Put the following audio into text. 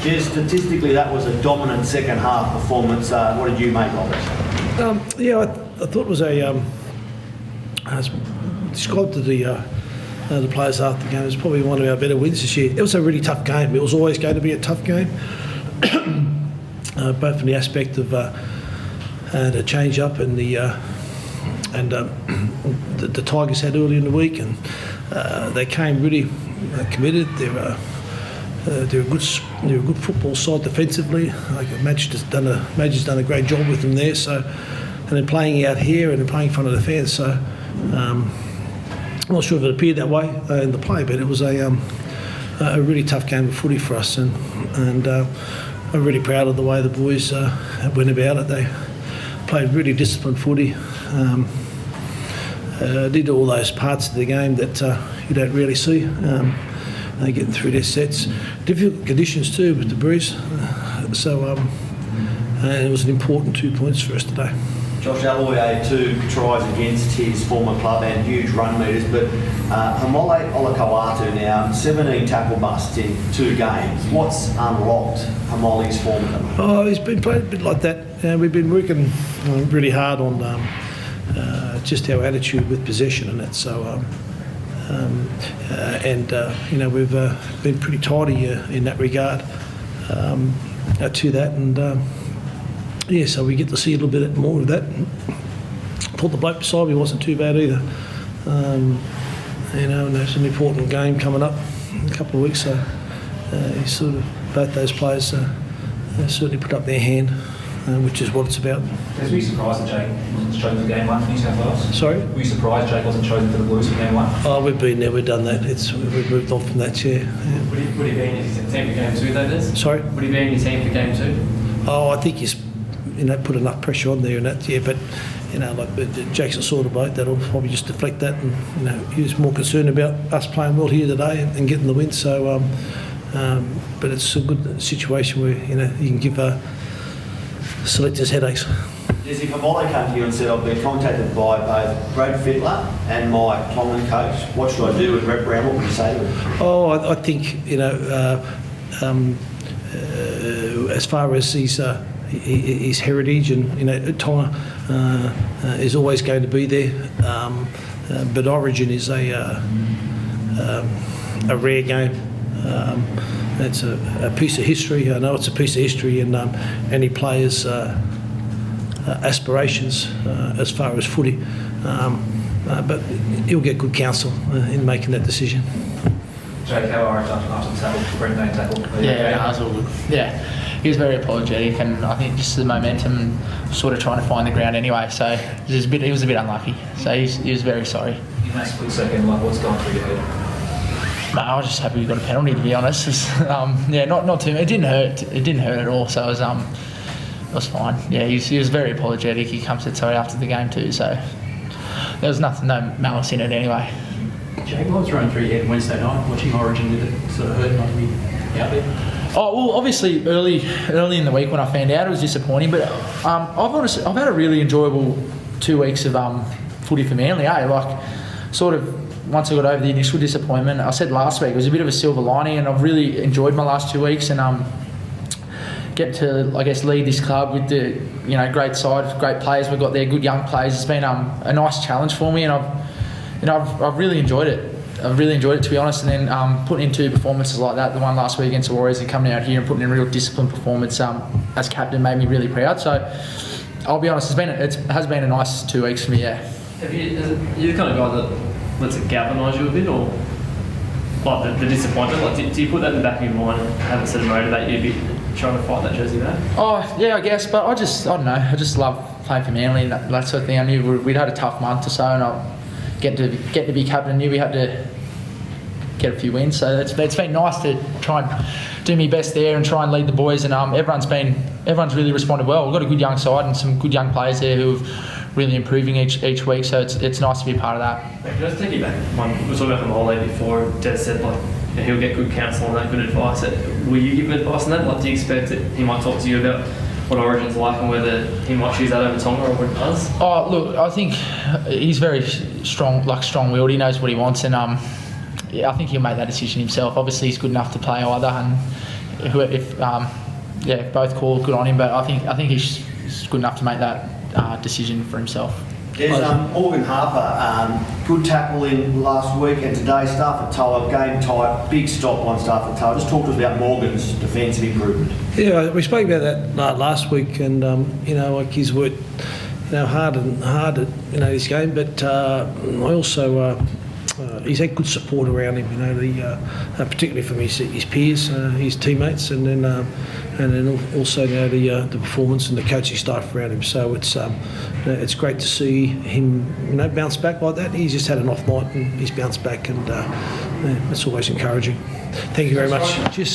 Statistically, that was a dominant second half performance. What did you make of it? Yeah, I thought it was a. As described to the players after the game, it was probably one of our better wins this year. It was a really tough game. It was always going to be a tough game, both from the aspect of the change up and the Tigers had early in the week, and they came really committed. They're a good football side defensively. Like Madge has done a great job with them there. So, and then playing out here and then playing in front of the fans. So, I'm not sure if it appeared that way in the play, but it was a really tough game of footy for us, and I'm really proud of the way the boys went about it. They played really disciplined footy. Did all those parts of the game that you don't really see. Getting through their sets, difficult conditions too with the breeze. It was an important 2 points for us today. Josh Alloy, 2 tries against his former club and huge run meters, but Hamole Olakawatu now 17 tackle busts in 2 games. What's unlocked Hamole's form? Oh, he's been playing a bit like that. We've been working really hard on just our attitude with possession and that. So. We've been pretty tidy in that regard to that, and so we get to see a little bit more of that. Thought the bloke beside me wasn't too bad either, and there's an important game coming up in a couple of weeks, so both those players certainly put up their hand, which is what it's about. Were you surprised that Jake wasn't chosen for game 1 for New South Wales? Sorry? Were you surprised Jake wasn't chosen for the Blues for game 1? Oh, we've been there, we've done that. We've moved on from that chair. Yeah. Would he be in your team for game 2 though, Des? Sorry? Would he be in your team for game 2? Oh, I think he's put enough pressure on there and that, yeah, but Jake's the sort of bloke that'll probably just deflect that, and he was more concerned about us playing well here today and getting the win. So, but it's a good situation where you can give selectors headaches. If Hamole came to you and said, I've been contacted by both Brad Fittler and my Tongan coach, what should I do with Rep Brown? What would you say to him? Oh, I think, as far as his heritage and, Tonga is always going to be there. But Origin is a rare game. It's a piece of history. I know it's a piece of history in any player's aspirations as far as footy, but he'll get good counsel in making that decision. Jake, how are you after the tackle, Brendan tackle? Yeah, that's all good. Yeah, he was very apologetic, and I think just the momentum, sort of trying to find the ground anyway. So he was a bit unlucky. So he was very sorry. In that split second, what's going through your head? No, I was just happy we got a penalty, to be honest. Not too. It didn't hurt. It didn't hurt at all. So it was fine. Yeah, he was very apologetic. He comes to sorry after the game too. So there was no malice in it anyway. Jake, what was running through your head Wednesday night watching Origin? Did it sort of hurt not to be out there? Oh well, obviously early in the week when I found out, it was disappointing. But I've had a really enjoyable 2 weeks of footy for Manly. Sort of. Once I got over the initial disappointment, I said last week it was a bit of a silver lining, and I've really enjoyed my last 2 weeks and get to, I guess, lead this club with the great side, great players we've got there, good young players. It's been a nice challenge for me, and I've really enjoyed it. I've really enjoyed it, to be honest. And then putting in 2 performances like that, the one last week against the Warriors, and coming out here and putting in a real disciplined performance as captain made me really proud. So I'll be honest, it has been a nice 2 weeks for me. Yeah. You're the kind of guy that lets it galvanise you a bit, or like the disappointment? Do you put that in the back of your mind and have it sort of motivate you a bit, trying to fight that jersey back? Oh yeah, I guess. But I don't know. I just love playing for Manly and that sort of thing. I knew we'd had a tough month or so, and I get to be captain. I knew we had to get a few wins. So it's been nice to try and do my best there and try and lead the boys. And everyone's really responded well. We've got a good young side and some good young players there who have really improving each week, so it's nice to be a part of that. Can I just take you back? We were talking about Hamole before. Des said he'll get good counsel and that, good advice. Will you give him advice on that? Do you expect that he might talk to you about what Origin's like and whether he might choose that over Tonga or what it does? Oh look, I think he's very strong-willed. He knows what he wants, and I think he'll make that decision himself. Obviously, he's good enough to play either, if both call, good on him. But I think he's good enough to make that decision for himself. There's Morgan Harper, good tackle in last week and today, Stafford Tower, game tight, big stop on Stafford Tower. Just talk to us about Morgan's defensive improvement. Yeah, we spoke about that last week, and like he's worked, hard at his game, but I also he's had good support around him, particularly from his peers, his teammates, and then also now the performance and the coaching staff around him. So it's great to see him bounce back like that. He's just had an off night and he's bounced back, and it's always encouraging. Thank you very much. Cheers.